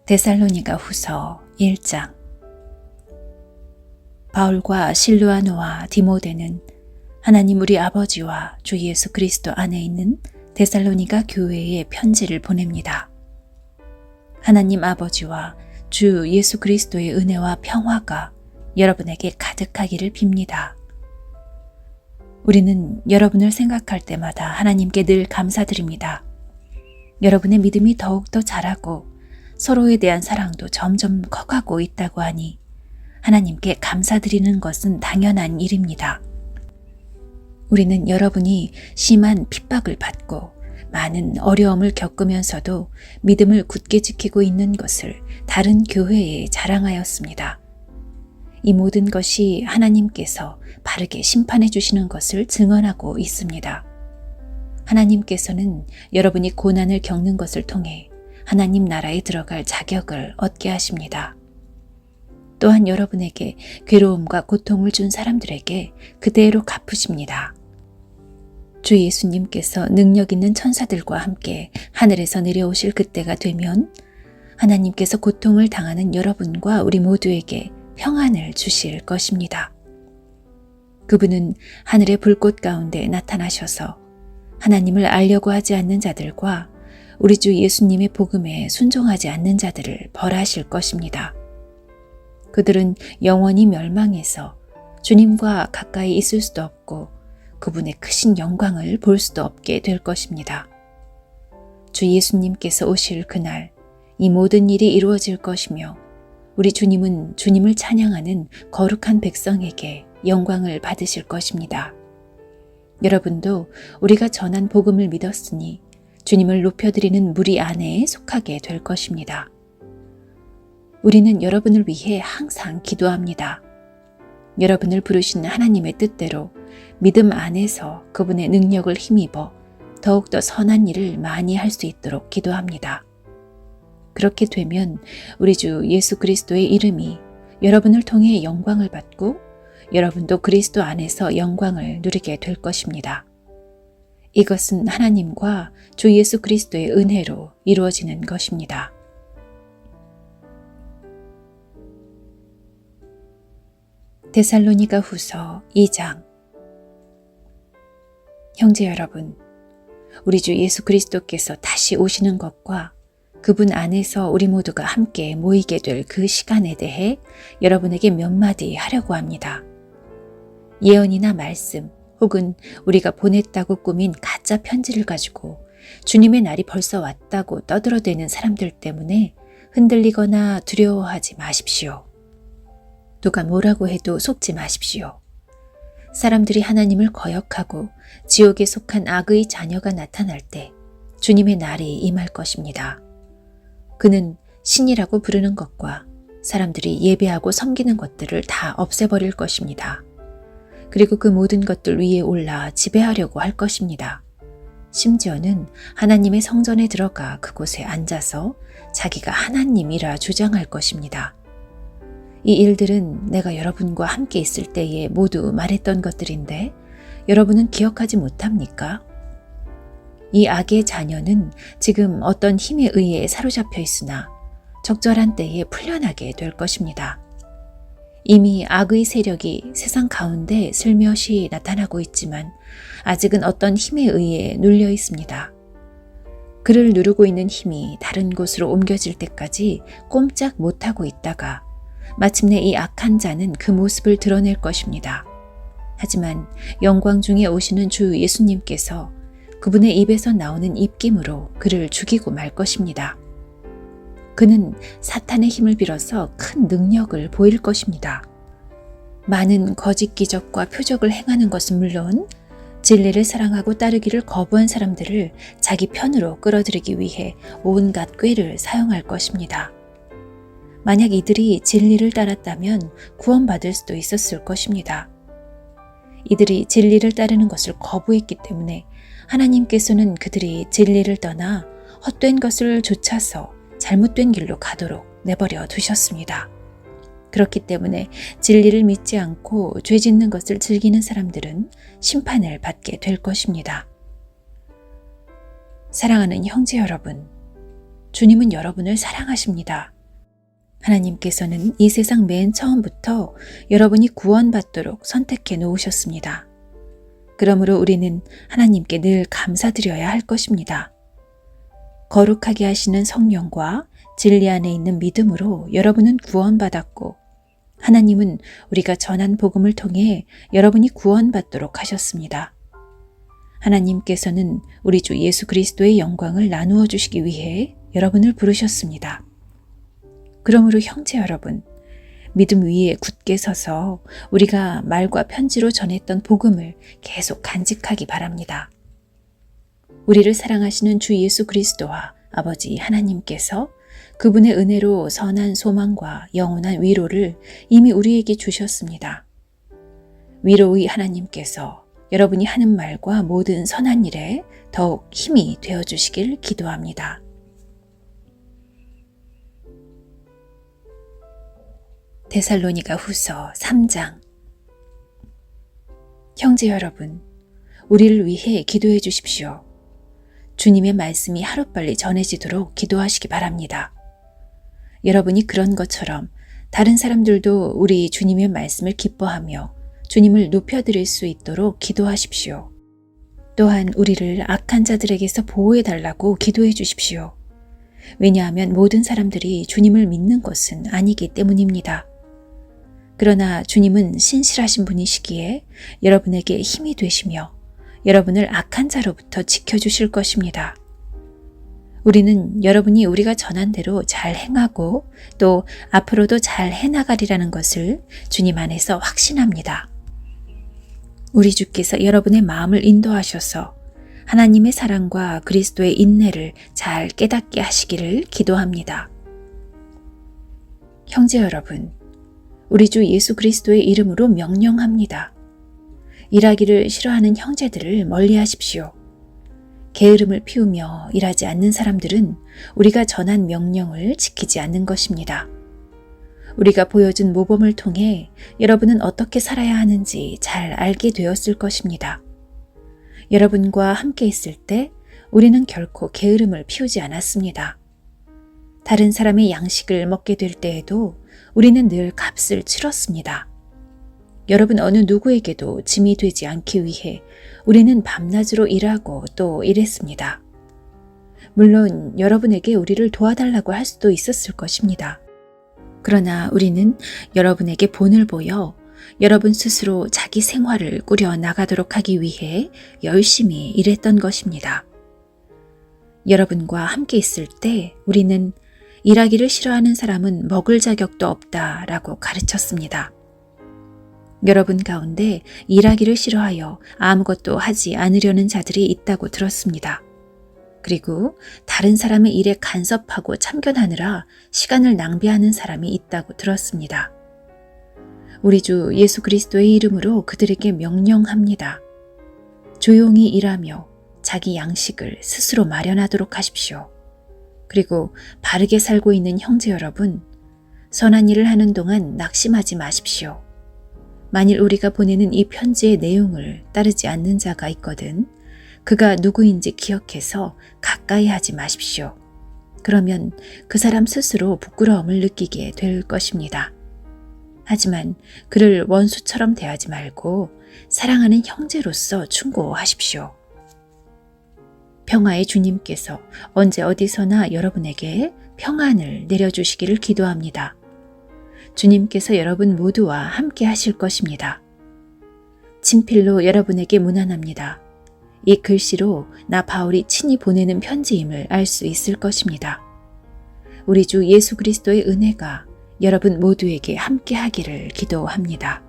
데살로니가 후서 1장. 바울과 실루아노와 디모데는 하나님 우리 아버지와 주 예수 그리스도 안에 있는 데살로니가 교회에 편지를 보냅니다. 하나님 아버지와 주 예수 그리스도의 은혜와 평화가 여러분에게 가득하기를 빕니다. 우리는 여러분을 생각할 때마다 하나님께 늘 감사드립니다. 여러분의 믿음이 더욱더 자라고 서로에 대한 사랑도 점점 커가고 있다고 하니 하나님께 감사드리는 것은 당연한 일입니다. 우리는 여러분이 심한 핍박을 받고 많은 어려움을 겪으면서도 믿음을 굳게 지키고 있는 것을 다른 교회에 자랑하였습니다. 이 모든 것이 하나님께서 바르게 심판해 주시는 것을 증언하고 있습니다. 하나님께서는 여러분이 고난을 겪는 것을 통해 하나님 나라에 들어갈 자격을 얻게 하십니다. 또한 여러분에게 괴로움과 고통을 준 사람들에게 그대로 갚으십니다. 주 예수님께서 능력 있는 천사들과 함께 하늘에서 내려오실 그때가 되면 하나님께서 고통을 당하는 여러분과 우리 모두에게 평안을 주실 것입니다. 그분은 하늘의 불꽃 가운데 나타나셔서 하나님을 알려고 하지 않는 자들과 우리 주 예수님의 복음에 순종하지 않는 자들을 벌하실 것입니다. 그들은 영원히 멸망해서 주님과 가까이 있을 수도 없고 그분의 크신 영광을 볼 수도 없게 될 것입니다. 주 예수님께서 오실 그날 이 모든 일이 이루어질 것이며 우리 주님은 주님을 찬양하는 거룩한 백성에게 영광을 받으실 것입니다. 여러분도 우리가 전한 복음을 믿었으니 주님을 높여드리는 무리 안에 속하게 될 것입니다. 우리는 여러분을 위해 항상 기도합니다. 여러분을 부르신 하나님의 뜻대로 믿음 안에서 그분의 능력을 힘입어 더욱더 선한 일을 많이 할 수 있도록 기도합니다. 그렇게 되면 우리 주 예수 그리스도의 이름이 여러분을 통해 영광을 받고 여러분도 그리스도 안에서 영광을 누리게 될 것입니다. 이것은 하나님과 주 예수 그리스도의 은혜로 이루어지는 것입니다. 데살로니가 후서 2장. 형제 여러분, 우리 주 예수 그리스도께서 다시 오시는 것과 그분 안에서 우리 모두가 함께 모이게 될 그 시간에 대해 여러분에게 몇 마디 하려고 합니다. 예언이나 말씀 혹은 우리가 보냈다고 꾸민 가짜 편지를 가지고 주님의 날이 벌써 왔다고 떠들어대는 사람들 때문에 흔들리거나 두려워하지 마십시오. 누가 뭐라고 해도 속지 마십시오. 사람들이 하나님을 거역하고 지옥에 속한 악의 자녀가 나타날 때 주님의 날이 임할 것입니다. 그는 신이라고 부르는 것과 사람들이 예배하고 섬기는 것들을 다 없애버릴 것입니다. 그리고 그 모든 것들 위에 올라 지배하려고 할 것입니다. 심지어는 하나님의 성전에 들어가 그곳에 앉아서 자기가 하나님이라 주장할 것입니다. 이 일들은 내가 여러분과 함께 있을 때에 모두 말했던 것들인데 여러분은 기억하지 못합니까? 이 악의 자녀는 지금 어떤 힘에 의해 사로잡혀 있으나 적절한 때에 풀려나게 될 것입니다. 이미 악의 세력이 세상 가운데 슬며시 나타나고 있지만 아직은 어떤 힘에 의해 눌려 있습니다. 그를 누르고 있는 힘이 다른 곳으로 옮겨질 때까지 꼼짝 못하고 있다가 마침내 이 악한 자는 그 모습을 드러낼 것입니다. 하지만 영광 중에 오시는 주 예수님께서 그분의 입에서 나오는 입김으로 그를 죽이고 말 것입니다. 그는 사탄의 힘을 빌어서 큰 능력을 보일 것입니다. 많은 거짓 기적과 표적을 행하는 것은 물론 진리를 사랑하고 따르기를 거부한 사람들을 자기 편으로 끌어들이기 위해 온갖 꾀를 사용할 것입니다. 만약 이들이 진리를 따랐다면 구원받을 수도 있었을 것입니다. 이들이 진리를 따르는 것을 거부했기 때문에 하나님께서는 그들이 진리를 떠나 헛된 것을 좇아서 잘못된 길로 가도록 내버려 두셨습니다. 그렇기 때문에 진리를 믿지 않고 죄 짓는 것을 즐기는 사람들은 심판을 받게 될 것입니다. 사랑하는 형제 여러분, 주님은 여러분을 사랑하십니다. 하나님께서는 이 세상 맨 처음부터 여러분이 구원받도록 선택해 놓으셨습니다. 그러므로 우리는 하나님께 늘 감사드려야 할 것입니다. 거룩하게 하시는 성령과 진리 안에 있는 믿음으로 여러분은 구원받았고 하나님은 우리가 전한 복음을 통해 여러분이 구원받도록 하셨습니다. 하나님께서는 우리 주 예수 그리스도의 영광을 나누어 주시기 위해 여러분을 부르셨습니다. 그러므로 형제 여러분, 믿음 위에 굳게 서서 우리가 말과 편지로 전했던 복음을 계속 간직하기 바랍니다. 우리를 사랑하시는 주 예수 그리스도와 아버지 하나님께서 그분의 은혜로 선한 소망과 영원한 위로를 이미 우리에게 주셨습니다. 위로의 하나님께서 여러분이 하는 말과 모든 선한 일에 더욱 힘이 되어주시길 기도합니다. 데살로니가 후서 3장. 형제 여러분, 우리를 위해 기도해 주십시오. 주님의 말씀이 하루빨리 전해지도록 기도하시기 바랍니다. 여러분이 그런 것처럼 다른 사람들도 우리 주님의 말씀을 기뻐하며 주님을 높여드릴 수 있도록 기도하십시오. 또한 우리를 악한 자들에게서 보호해 달라고 기도해 주십시오. 왜냐하면 모든 사람들이 주님을 믿는 것은 아니기 때문입니다. 그러나 주님은 신실하신 분이시기에 여러분에게 힘이 되시며 여러분을 악한 자로부터 지켜주실 것입니다. 우리는 여러분이 우리가 전한 대로 잘 행하고 또 앞으로도 잘 해나가리라는 것을 주님 안에서 확신합니다. 우리 주께서 여러분의 마음을 인도하셔서 하나님의 사랑과 그리스도의 인내를 잘 깨닫게 하시기를 기도합니다. 형제 여러분, 우리 주 예수 그리스도의 이름으로 명령합니다. 일하기를 싫어하는 형제들을 멀리하십시오. 게으름을 피우며 일하지 않는 사람들은 우리가 전한 명령을 지키지 않는 것입니다. 우리가 보여준 모범을 통해 여러분은 어떻게 살아야 하는지 잘 알게 되었을 것입니다. 여러분과 함께 있을 때 우리는 결코 게으름을 피우지 않았습니다. 다른 사람의 양식을 먹게 될 때에도 우리는 늘 값을 치렀습니다. 여러분 어느 누구에게도 짐이 되지 않기 위해 우리는 밤낮으로 일하고 또 일했습니다. 물론 여러분에게 우리를 도와달라고 할 수도 있었을 것입니다. 그러나 우리는 여러분에게 본을 보여 여러분 스스로 자기 생활을 꾸려 나가도록 하기 위해 열심히 일했던 것입니다. 여러분과 함께 있을 때 우리는 일하기를 싫어하는 사람은 먹을 자격도 없다라고 가르쳤습니다. 여러분 가운데 일하기를 싫어하여 아무것도 하지 않으려는 자들이 있다고 들었습니다. 그리고 다른 사람의 일에 간섭하고 참견하느라 시간을 낭비하는 사람이 있다고 들었습니다. 우리 주 예수 그리스도의 이름으로 그들에게 명령합니다. 조용히 일하며 자기 양식을 스스로 마련하도록 하십시오. 그리고 바르게 살고 있는 형제 여러분, 선한 일을 하는 동안 낙심하지 마십시오. 만일 우리가 보내는 이 편지의 내용을 따르지 않는 자가 있거든 그가 누구인지 기억해서 가까이 하지 마십시오. 그러면 그 사람 스스로 부끄러움을 느끼게 될 것입니다. 하지만 그를 원수처럼 대하지 말고 사랑하는 형제로서 충고하십시오. 평화의 주님께서 언제 어디서나 여러분에게 평안을 내려주시기를 기도합니다. 주님께서 여러분 모두와 함께 하실 것입니다. 친필로 여러분에게 문안합니다. 이 글씨로 나 바울이 친히 보내는 편지임을 알 수 있을 것입니다. 우리 주 예수 그리스도의 은혜가 여러분 모두에게 함께 하기를 기도합니다.